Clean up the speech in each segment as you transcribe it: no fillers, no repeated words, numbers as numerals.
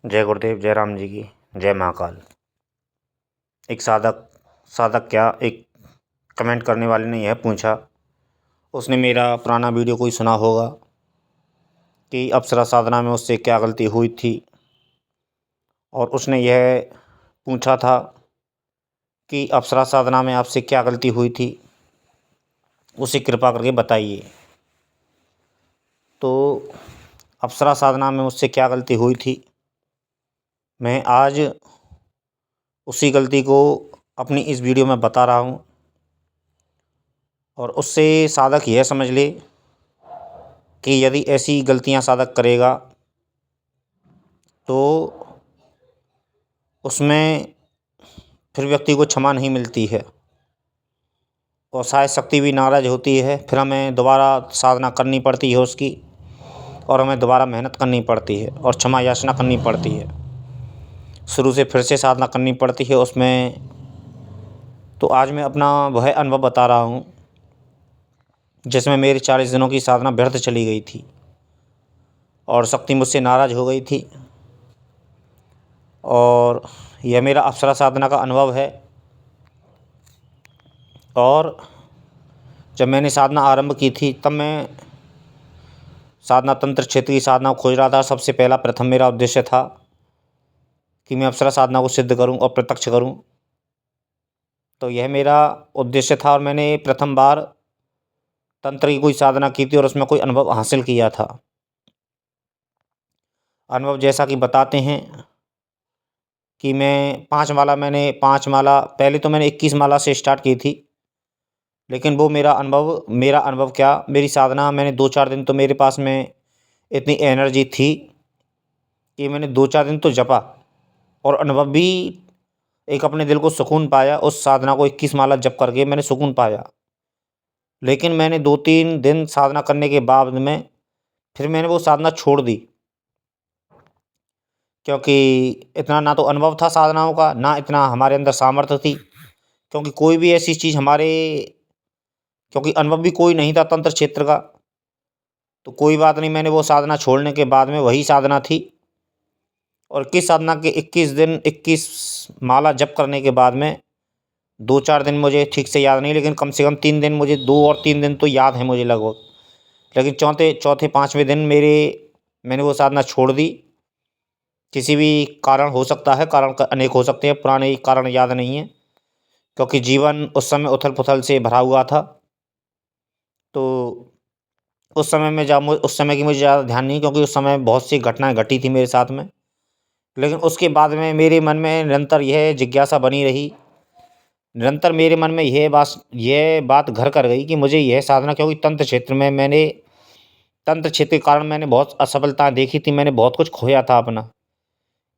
जय गुरुदेव, जय राम जी की, जय महाकाल। एक साधक क्या, एक कमेंट करने वाले ने यह पूछा, उसने मेरा पुराना वीडियो कोई सुना होगा कि अप्सरा साधना में उससे क्या गलती हुई थी, और उसने यह पूछा था कि अप्सरा साधना में आपसे क्या गलती हुई थी, उसे कृपा करके बताइए। तो अप्सरा साधना में मुझसे क्या गलती हुई थी, मैं आज उसी गलती को अपनी इस वीडियो में बता रहा हूँ, और उससे साधक यह समझ ले कि यदि ऐसी गलतियाँ साधक करेगा तो उसमें फिर व्यक्ति को क्षमा नहीं मिलती है, और शायद शक्ति भी नाराज़ होती है। फिर हमें दोबारा साधना करनी पड़ती है उसकी, और हमें दोबारा मेहनत करनी पड़ती है और क्षमा याचना करनी पड़ती है, शुरू से फिर से साधना करनी पड़ती है उसमें। तो आज मैं अपना वह अनुभव बता रहा हूँ जिसमें मेरी 40 दिनों की साधना व्यर्थ चली गई थी और शक्ति मुझसे नाराज़ हो गई थी। और यह मेरा अप्सरा साधना का अनुभव है। और जब मैंने साधना आरंभ की थी तब मैं साधना तंत्र क्षेत्र की साधना खोज रहा था। सबसे पहला प्रथम मेरा उद्देश्य था कि मैं अप्सरा साधना को सिद्ध करूं और प्रत्यक्ष करूं। तो यह मेरा उद्देश्य था, और मैंने प्रथम बार तंत्र की कोई साधना की थी और उसमें कोई अनुभव हासिल किया था। अनुभव जैसा कि बताते हैं कि मैंने 5 माला पहले तो मैंने 21 माला से स्टार्ट की थी, लेकिन वो मेरा अनुभव क्या, मेरी साधना मैंने 2-4 दिन तो मेरे पास में इतनी एनर्जी थी कि मैंने 2-4 दिन तो जपा, और अनुभव भी एक अपने दिल को सुकून पाया। उस साधना को 21 माला जप करके मैंने सुकून पाया। लेकिन मैंने 2-3 दिन साधना करने के बाद में फिर मैंने वो साधना छोड़ दी, क्योंकि इतना ना तो अनुभव था साधनाओं का, ना इतना हमारे अंदर सामर्थ्य थी। क्योंकि कोई भी ऐसी चीज़ क्योंकि अनुभव भी कोई नहीं था तंत्र क्षेत्र का। तो कोई बात नहीं, मैंने वो साधना छोड़ने के बाद में वही साधना थी, और 21 साधना के 21 दिन 21 माला जप करने के बाद में 2-4 दिन मुझे ठीक से याद नहीं, लेकिन कम से कम 3 दिन मुझे, 2 और 3 दिन तो याद है मुझे लगभग। लेकिन चौथे 5वें दिन मैंने वो साधना छोड़ दी। किसी भी कारण हो सकता है, कारण अनेक हो सकते हैं, पुराने कारण याद नहीं है, क्योंकि जीवन उस समय उथल पुथल से भरा हुआ था। तो उस समय की मुझे ज़्यादा ध्यान नहीं, क्योंकि उस समय बहुत सी घटनाएं घटी थी मेरे साथ में। लेकिन उसके बाद में मेरे मन में निरंतर यह जिज्ञासा बनी रही, निरंतर मेरे मन में यह बात घर कर गई कि मुझे यह साधना, क्योंकि तंत्र क्षेत्र के कारण मैंने बहुत असफलताएं देखी थी, मैंने बहुत कुछ खोया था अपना।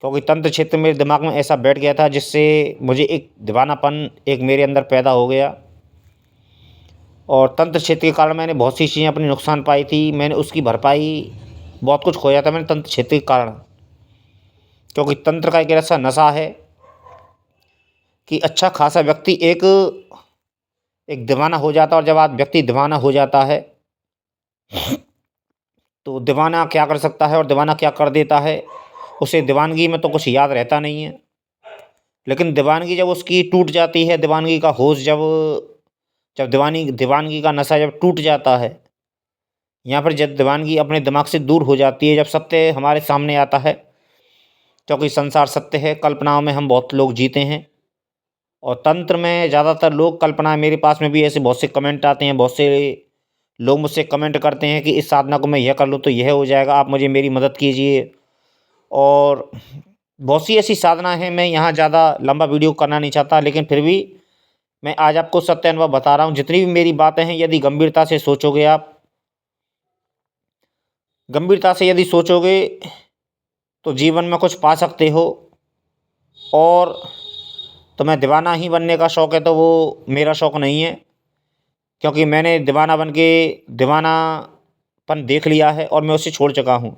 क्योंकि तंत्र क्षेत्र मेरे दिमाग में ऐसा बैठ गया था, जिससे मुझे एक दीवानापन एक मेरे अंदर पैदा हो गया। और तंत्र क्षेत्र के कारण मैंने बहुत सी चीज़ें अपनी नुकसान पाई थी, मैंने उसकी भरपाई, बहुत कुछ खोया था मैंने तंत्र क्षेत्र के कारण। क्योंकि तंत्र का एक ऐसा नशा है कि अच्छा खासा व्यक्ति एक एक दीवाना हो जाता है, और जब आप व्यक्ति दीवाना हो जाता है तो दीवाना क्या कर सकता है और दीवाना क्या कर देता है, उसे दीवानगी में तो कुछ याद रहता नहीं है। लेकिन दीवानगी जब उसकी टूट जाती है, दीवानगी का होश जब दीवानगी का नशा जब टूट जाता है, या फिर जब दीवानगी अपने दिमाग से दूर हो जाती है, जब सत्य हमारे सामने आता है, क्योंकि संसार सत्य है, कल्पनाओं में हम बहुत लोग जीते हैं। और तंत्र में ज़्यादातर लोग कल्पना, मेरे पास में भी ऐसे बहुत से कमेंट आते हैं, बहुत से लोग मुझसे कमेंट करते हैं कि इस साधना को मैं यह कर लूँ तो यह हो जाएगा, आप मुझे मेरी मदद कीजिए। और बहुत सी ऐसी साधना है, मैं यहाँ ज़्यादा लंबा वीडियो करना नहीं चाहता, लेकिन फिर भी मैं आज आपको सत्य अनुभव बता रहा हूँ। जितनी भी मेरी बातें हैं, यदि गंभीरता से यदि सोचोगे तो जीवन में कुछ पा सकते हो। और तुम्हें दीवाना ही बनने का शौक़ है तो वो मेरा शौक़ नहीं है, क्योंकि मैंने दीवानापन देख लिया है और मैं उसे छोड़ चुका हूँ।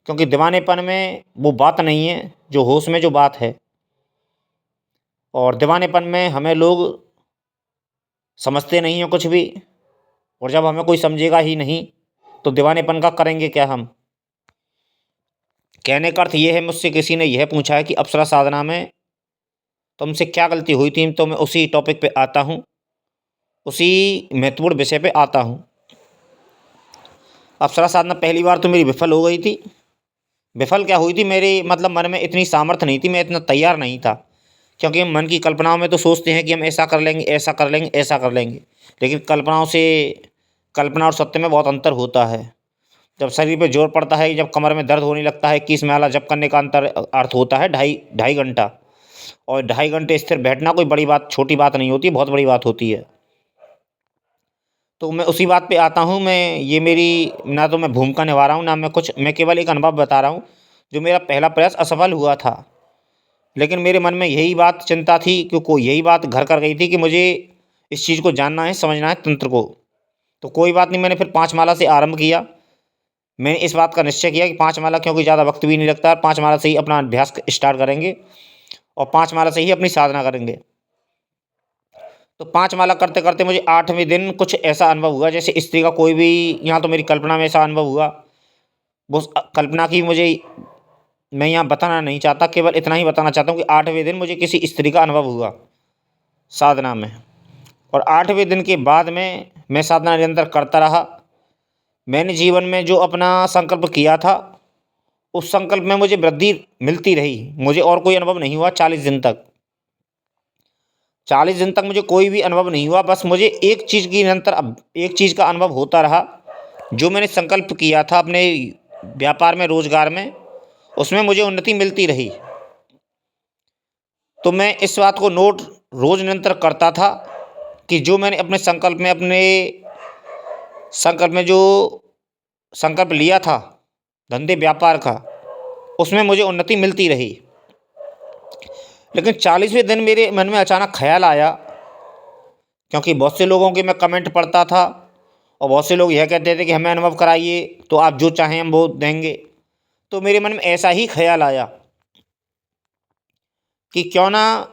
क्योंकि दीवानेपन में वो बात नहीं है जो होश में जो बात है, और दीवानेपन में हमें लोग समझते नहीं हैं कुछ भी। और जब हमें कोई समझेगा ही नहीं तो दीवानेपन का करेंगे क्या हम। कहने का अर्थ ये है, मुझसे किसी ने यह पूछा है कि अप्सरा साधना में तुमसे क्या गलती हुई थी, तो मैं उसी टॉपिक पे आता हूँ, उसी महत्वपूर्ण विषय पे आता हूँ। अप्सरा साधना पहली बार तो मेरी विफल हो गई थी। विफल क्या हुई थी, मेरे मतलब मन में इतनी सामर्थ्य नहीं थी, मैं इतना तैयार नहीं था। क्योंकि हम मन की कल्पनाओं में तो सोचते हैं कि हम ऐसा कर लेंगे, ऐसा कर लेंगे, ऐसा कर लेंगे, लेकिन कल्पना और सत्य में बहुत अंतर होता है। जब शरीर पे जोर पड़ता है, जब कमर में दर्द होने लगता है, 21 माला जप करने का अंतर अर्थ होता है ढाई ढाई घंटा। और 2.5 घंटे स्थिर बैठना कोई बड़ी बात, छोटी बात नहीं होती, बहुत बड़ी बात होती है। तो मैं उसी बात पे आता हूँ। मैं ये मेरी ना तो मैं भूमिका निभा रहा हूँ, ना मैं कुछ, मैं केवल एक अनुभव बता रहा हूँ। जो मेरा पहला प्रयास असफल हुआ था, लेकिन मेरे मन में यही बात चिंता थी, क्योंकि यही बात घर कर गई थी कि मुझे इस चीज़ को जानना है, समझना है तंत्र को। तो कोई बात नहीं, मैंने फिर 5 माला से आरंभ किया। मैंने इस बात का निश्चय किया कि 5 माला, क्योंकि ज़्यादा वक्त भी नहीं लगता, 5 माला से ही अपना अभ्यास स्टार्ट करेंगे और 5 माला से ही अपनी साधना करेंगे। तो 5 माला करते करते मुझे 8वें दिन कुछ ऐसा अनुभव हुआ, जैसे स्त्री का कोई भी, यहाँ तो मेरी कल्पना में ऐसा अनुभव हुआ। वो कल्पना की मुझे, मैं यहाँ बताना नहीं चाहता, केवल इतना ही बताना चाहता हूँ कि 8वें दिन मुझे किसी स्त्री का अनुभव हुआ साधना में। और 8वें दिन के बाद में मैं साधना निरंतर करता रहा। मैंने जीवन में जो अपना संकल्प किया था, उस संकल्प में मुझे वृद्धि मिलती रही। मुझे और कोई अनुभव नहीं हुआ 40 दिन तक। 40 दिन तक मुझे कोई भी अनुभव नहीं हुआ, बस मुझे एक चीज़ की निरंतर एक चीज़ का अनुभव होता रहा। जो मैंने संकल्प किया था अपने व्यापार में, रोजगार में, उसमें मुझे उन्नति मिलती रही। तो मैं इस बात को नोट रोज निरंतर करता था कि जो मैंने अपने संकल्प में जो संकल्प लिया था धंधे व्यापार का, उसमें मुझे उन्नति मिलती रही। लेकिन 40वें दिन मेरे मन में अचानक ख्याल आया, क्योंकि बहुत से लोगों के मैं कमेंट पढ़ता था और बहुत से लोग यह कहते थे कि हमें अनुभव कराइए, तो आप जो चाहें हम वो देंगे। तो मेरे मन में ऐसा ही ख्याल आया कि क्यों ना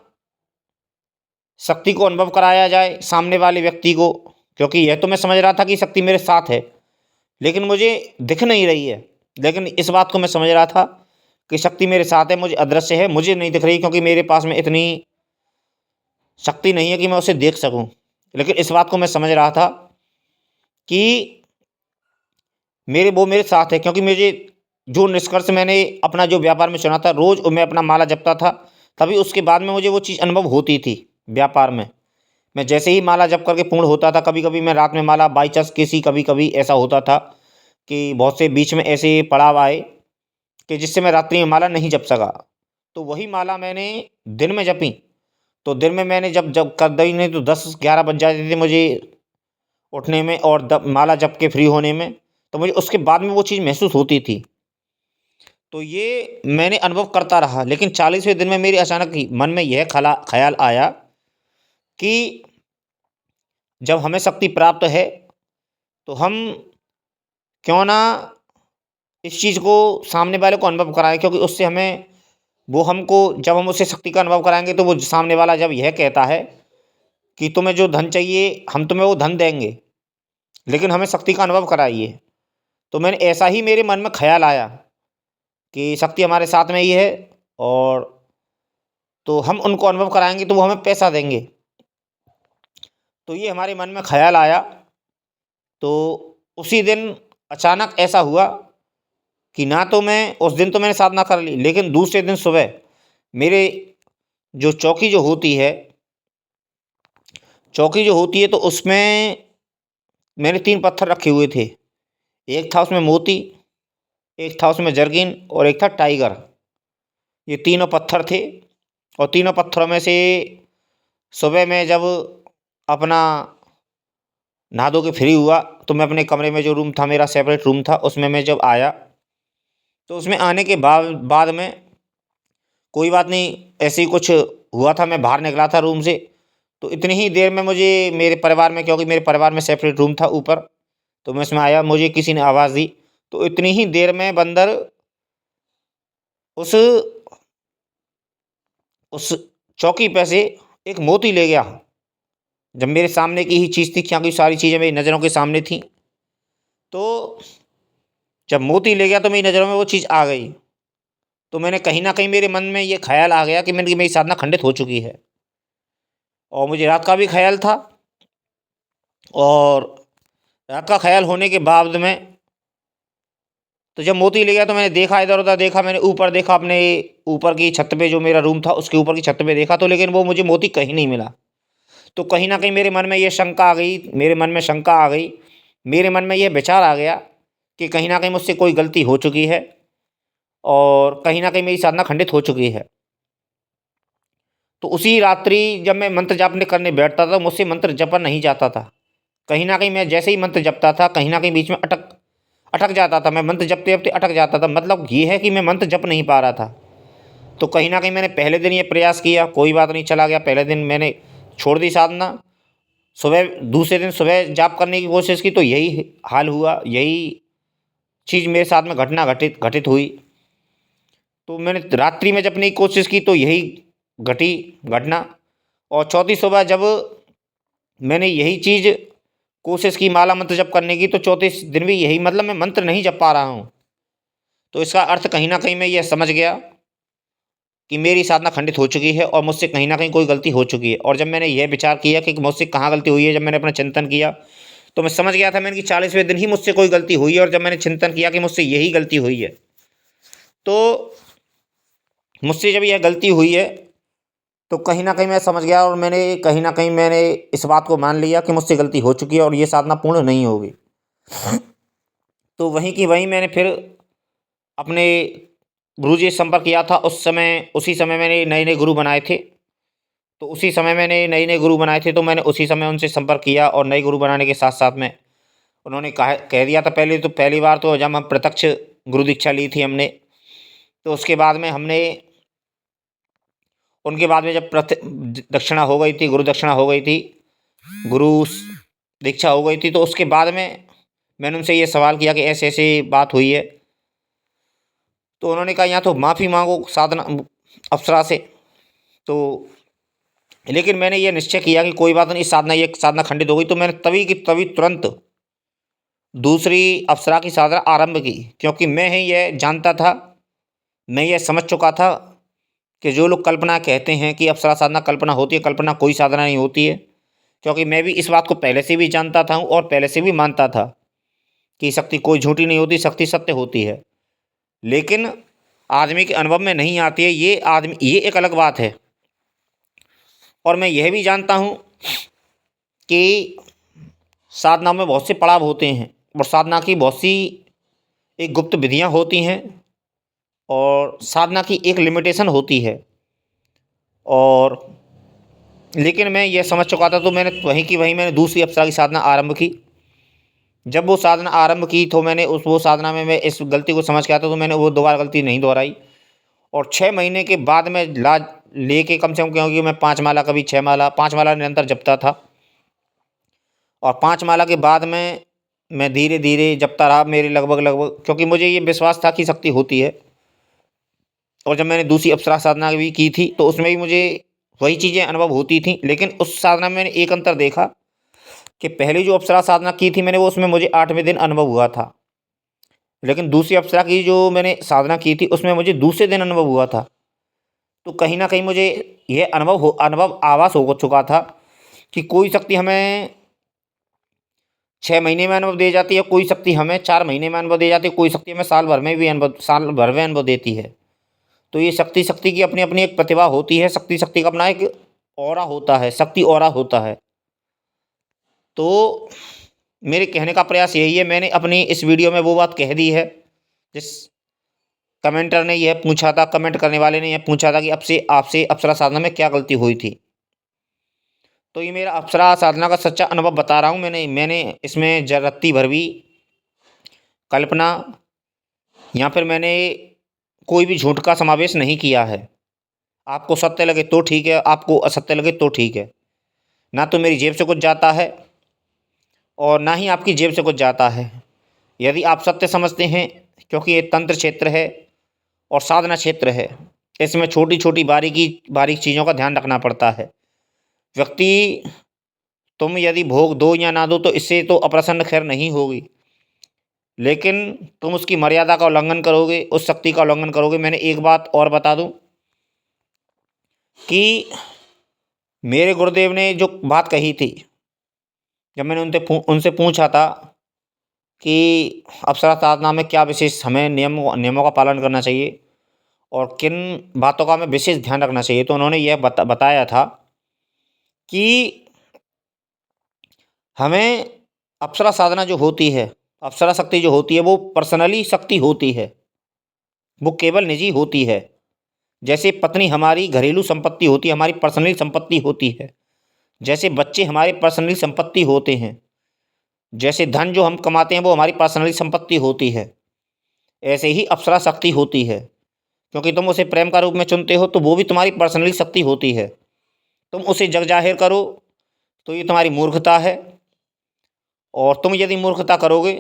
शक्ति को अनुभव कराया जाए सामने वाले व्यक्ति को। क्योंकि यह तो मैं समझ रहा था कि शक्ति मेरे साथ है, लेकिन मुझे दिख नहीं रही है। लेकिन इस बात को मैं समझ रहा था कि शक्ति मेरे साथ है, मुझे अदृश्य है, मुझे नहीं दिख रही, क्योंकि मेरे पास में इतनी शक्ति नहीं है कि मैं उसे देख सकूं। लेकिन इस बात को मैं समझ रहा था कि मेरे साथ है, क्योंकि मुझे जो निष्कर्ष मैंने अपना जो व्यापार में चुना था, रोज मैं अपना माला जपता था, तभी उसके बाद में मुझे वो चीज़ अनुभव होती थी व्यापार में। मैं जैसे ही माला जप करके पूर्ण होता था, कभी कभी मैं रात में माला बाई चांस कभी कभी ऐसा होता था कि बहुत से बीच में ऐसे पड़ाव आए कि जिससे मैं रात्रि में माला नहीं जप सका। तो वही माला मैंने दिन में जपी। तो दिन में मैंने जब जब कर दी नहीं तो 10-11 बज जाते थे मुझे उठने में और माला जप के फ्री होने में। तो मुझे उसके बाद में वो चीज़ महसूस होती थी। तो ये मैंने अनुभव करता रहा। लेकिन 40वें दिन में मेरे अचानक ही मन में यह ख्याल आया कि जब हमें शक्ति प्राप्त है, तो हम क्यों ना इस चीज़ को सामने वाले को अनुभव कराएं। क्योंकि उससे हमें, वो हमको, जब हम उसे शक्ति का अनुभव कराएंगे, तो वो सामने वाला जब यह कहता है कि तुम्हें जो धन चाहिए हम तुम्हें वो धन देंगे, लेकिन हमें शक्ति का अनुभव कराइए। तो मैंने ऐसा ही, मेरे मन में ख्याल आया कि शक्ति हमारे साथ में ही है, और तो हम उनको अनुभव कराएंगे तो वो हमें पैसा देंगे। तो ये हमारे मन में ख्याल आया। तो उसी दिन अचानक ऐसा हुआ कि ना तो मैं उस दिन तो मैंने साधना कर ली, लेकिन दूसरे दिन सुबह मेरे जो चौकी जो होती है, तो उसमें मैंने 3 पत्थर रखे हुए थे। एक था उसमें मोती, एक था उसमें जर्गिन, और एक था टाइगर। ये तीनों पत्थर थे। और तीनों पत्थरों में से सुबह में जब अपना नहा धो के फ्री हुआ, तो मैं अपने कमरे में, जो रूम था मेरा सेपरेट रूम था, उसमें मैं जब आया, तो उसमें आने के बाद में कोई बात नहीं, ऐसे ही कुछ हुआ था, मैं बाहर निकला था रूम से। तो इतनी ही देर में मुझे मेरे परिवार में, क्योंकि मेरे परिवार में सेपरेट रूम था ऊपर, तो मैं उसमें आया, मुझे किसी ने आवाज़ दी। तो इतनी ही देर में बंदर उस उस चौकी पे से एक मोती ले गया। जब मेरे सामने की ही चीज़ थी, क्योंकि सारी चीज़ें मेरी नज़रों के सामने थी। तो जब मोती ले गया तो मेरी नज़रों में वो चीज़ आ गई। तो मैंने कहीं ना कहीं मेरे मन में ये ख्याल आ गया कि मेरी साधना खंडित हो चुकी है। और मुझे रात का भी ख्याल था, और रात का ख्याल होने के बाद में तो जब मोती ले गया तो मैंने देखा, इधर उधर देखा, मैंने ऊपर देखा, अपने ऊपर की छत पे जो मेरा रूम था उसके ऊपर की छत पे देखा, तो लेकिन वो मुझे मोती कहीं नहीं मिला। तो कहीं ना कहीं मेरे मन में ये शंका आ गई, मेरे मन में शंका आ गई, मेरे मन में यह विचार आ गया कि कहीं ना कहीं मुझसे कोई गलती हो चुकी है और कहीं ना कहीं मेरी साधना खंडित हो चुकी है। तो उसी रात्रि जब मैं मंत्र जाप करने बैठता था, मुझसे मंत्र जपा नहीं जाता था। कहीं ना कहीं मैं जैसे ही मंत्र जपता था, कहीं ना कहीं बीच में अटक अटक जाता था। मैं मंत्र जपते जपते अटक जाता था, मतलब ये है कि मैं मंत्र जप नहीं पा रहा था। तो कहीं ना कहीं मैंने पहले दिन ये प्रयास किया, कोई बात नहीं, चला गया। पहले दिन मैंने छोड़ दी साधना। सुबह दूसरे दिन सुबह जाप करने की कोशिश की तो यही हाल हुआ, यही चीज़ मेरे साथ में घटना घटित घटित हुई। तो मैंने रात्रि में जपने की कोशिश की तो यही घटी घटना। और चौथी सुबह जब मैंने यही चीज़ कोशिश की माला मंत्र जप करने की, तो चौथे दिन भी यही, मतलब मैं मंत्र नहीं जप पा रहा हूँ। तो इसका अर्थ कहीं ना कहीं मैं यह समझ गया कि मेरी साधना खंडित हो चुकी है और मुझसे कहीं ना कहीं कोई गलती हो चुकी है। और जब मैंने यह विचार किया कि मुझसे कहाँ गलती हुई है, जब मैंने अपना चिंतन किया तो मैं समझ गया था मैंने कि 40वें दिन ही मुझसे कोई गलती हुई है। और जब मैंने चिंतन किया कि मुझसे यही गलती हुई है, तो मुझसे जब यह गलती हुई है तो कहीं ना कहीं मैं समझ गया, और मैंने कहीं ना कहीं मैंने इस बात को मान लिया कि मुझसे गलती हो चुकी है और ये साधना पूर्ण नहीं होगी। तो वहीं की वहीं मैंने फिर अपने गुरुजी से संपर्क किया था। उसी समय मैंने नए नए गुरु बनाए थे। तो उसी समय मैंने नए नए गुरु बनाए थे, तो मैंने उसी समय उनसे संपर्क किया। और नए गुरु बनाने के साथ साथ में उन्होंने कह दिया था, पहली बार तो जब हम प्रत्यक्ष गुरु दीक्षा ली थी हमने, तो उसके बाद में हमने उनके बाद में जब दक्षिणा हो गई थी, गुरु दक्षिणा हो गई थी, गुरु दीक्षा हो गई थी, तो उसके बाद में मैंने उनसे ये सवाल किया कि ऐसे ऐसे बात हुई है। तो उन्होंने कहा, या तो माफ़ी मांगो साधना अप्सरा से। तो लेकिन मैंने ये निश्चय किया कि कोई बात नहीं, ये साधना खंडित हो गई, तो मैंने तभी की तभी तुरंत दूसरी अप्सरा की साधना आरंभ की। क्योंकि मैं ही यह जानता था, मैं यह समझ चुका था कि जो लोग कल्पना कहते हैं कि अप्सरा साधना कल्पना होती है, कल्पना कोई साधना नहीं होती है। क्योंकि मैं भी इस बात को पहले से भी जानता था और पहले से भी मानता था कि शक्ति कोई झूठी नहीं होती, शक्ति सत्य होती है। लेकिन आदमी के अनुभव में नहीं आती है, ये एक अलग बात है। और मैं यह भी जानता हूँ कि साधना में बहुत से पड़ाव होते हैं और साधना की बहुत सी एक गुप्त विधियाँ होती हैं और साधना की एक लिमिटेशन होती है। और लेकिन मैं यह समझ चुका था, तो मैंने वहीं की वहीं मैंने दूसरी अप्सरा की साधना आरंभ की। जब वो साधना आरंभ की तो मैंने वो साधना में मैं इस गलती को समझ के आता, तो मैंने वो दोबारा गलती नहीं दोहराई। और 6 महीने के बाद मैं लाज लेके कम से कम, क्योंकि मैं 5 माला, कभी 6 माला, 5 माला निरंतर जपता था। और 5 माला के बाद में मैं धीरे धीरे जपता रहा, मेरे लगभग लगभग, क्योंकि मुझे ये विश्वास था कि शक्ति होती है। और जब मैंने दूसरी अप्सरा साधना भी की थी तो उसमें भी मुझे वही चीज़ें अनुभव होती थी। लेकिन उस साधना में मैंने एक अंतर देखा कि पहली जो अप्सरा साधना की थी मैंने, वो उसमें मुझे 8वें दिन अनुभव हुआ था। लेकिन दूसरी अप्सरा की जो मैंने साधना की थी उसमें मुझे दूसरे दिन अनुभव हुआ था। तो कहीं ना कहीं मुझे यह अनुभव आभास हो चुका था कि कोई शक्ति हमें 6 महीने में अनुभव दे जाती है, कोई शक्ति हमें 4 महीने में अनुभव दे जाती है, कोई शक्ति हमें साल भर में अनुभव देती है। तो ये शक्ति शक्ति की अपनी अपनी एक प्रतिभा होती है, शक्ति शक्ति का अपना एक ऑरा होता है, शक्ति ऑरा होता है। तो मेरे कहने का प्रयास यही है, मैंने अपनी इस वीडियो में वो बात कह दी है जिस कमेंटर ने यह पूछा था, कमेंट करने वाले ने यह पूछा था कि आपसे आपसे अप्सरा साधना में क्या गलती हुई थी। तो ये मेरा अप्सरा साधना का सच्चा अनुभव बता रहा हूँ। मैंने इसमें रत्ती भर भी कल्पना या फिर मैंने कोई भी झूठ का समावेश नहीं किया है। आपको सत्य लगे तो ठीक है, आपको असत्य लगे तो ठीक है। ना तो मेरी जेब से कुछ जाता है और ना ही आपकी जेब से कुछ जाता है। यदि आप सत्य समझते हैं, क्योंकि ये तंत्र क्षेत्र है और साधना क्षेत्र है, इसमें छोटी छोटी बारीक चीज़ों का ध्यान रखना पड़ता है। व्यक्ति, तुम यदि भोग दो या ना दो तो इससे तो अप्रसन्न खैर नहीं होगी, लेकिन तुम उसकी मर्यादा का उल्लंघन करोगे, उस शक्ति का उल्लंघन करोगे। मैंने एक बात और बता दूं कि मेरे गुरुदेव ने जो बात कही थी, जब मैंने उनसे पूछा था कि अप्सरा साधना में क्या विशेष हमें नियमों का पालन करना चाहिए और किन बातों का हमें विशेष ध्यान रखना चाहिए, तो उन्होंने यह बताया था कि हमें अप्सरा साधना जो होती है, अप्सरा शक्ति जो होती है, वो पर्सनली शक्ति होती है, वो केवल निजी होती है। जैसे पत्नी हमारी घरेलू संपत्ति होती है, हमारी पर्सनली संपत्ति होती है। जैसे बच्चे हमारी पर्सनली संपत्ति होते हैं। जैसे धन जो हम कमाते हैं वो हमारी पर्सनली संपत्ति होती है। ऐसे ही अप्सरा शक्ति होती है। क्योंकि तुम उसे प्रेम का रूप में चुनते हो तो वो भी तुम्हारी पर्सनली शक्ति होती है। तुम उसे जग जाहिर करो तो ये तुम्हारी मूर्खता है, और तुम यदि मूर्खता करोगे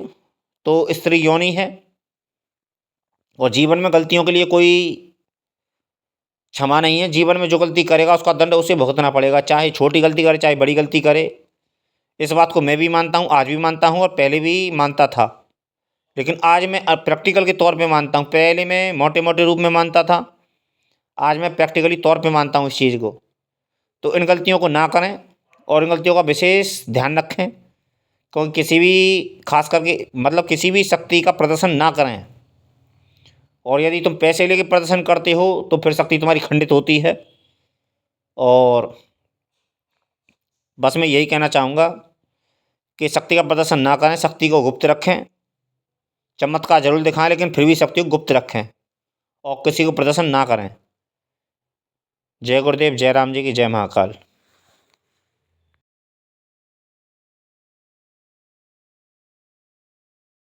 तो स्त्री योनि है। और जीवन में गलतियों के लिए कोई क्षमा नहीं है। जीवन में जो गलती करेगा उसका दंड उसे भुगतना पड़ेगा, चाहे छोटी गलती करे चाहे बड़ी गलती करे। इस बात को मैं भी मानता हूँ, आज भी मानता हूँ और पहले भी मानता था। लेकिन आज मैं प्रैक्टिकल के तौर पे मानता हूँ। पहले मैं मोटे मोटे रूप में मानता था, आज मैं प्रैक्टिकली तौर पे मानता हूँ इस चीज़ को। तो इन गलतियों को ना करें और इन गलतियों का विशेष ध्यान रखें। क्योंकि किसी भी खास करके मतलब किसी भी शक्ति का प्रदर्शन ना करें। और यदि तुम पैसे लेके प्रदर्शन करते हो तो फिर शक्ति तुम्हारी खंडित होती है। और बस मैं यही कहना चाहूँगा कि शक्ति का प्रदर्शन ना करें, शक्ति को गुप्त रखें। चमत्कार जरूर दिखाएं लेकिन फिर भी शक्ति को गुप्त रखें और किसी को प्रदर्शन ना करें। जय गुरुदेव, जय राम जी की, जय महाकाल।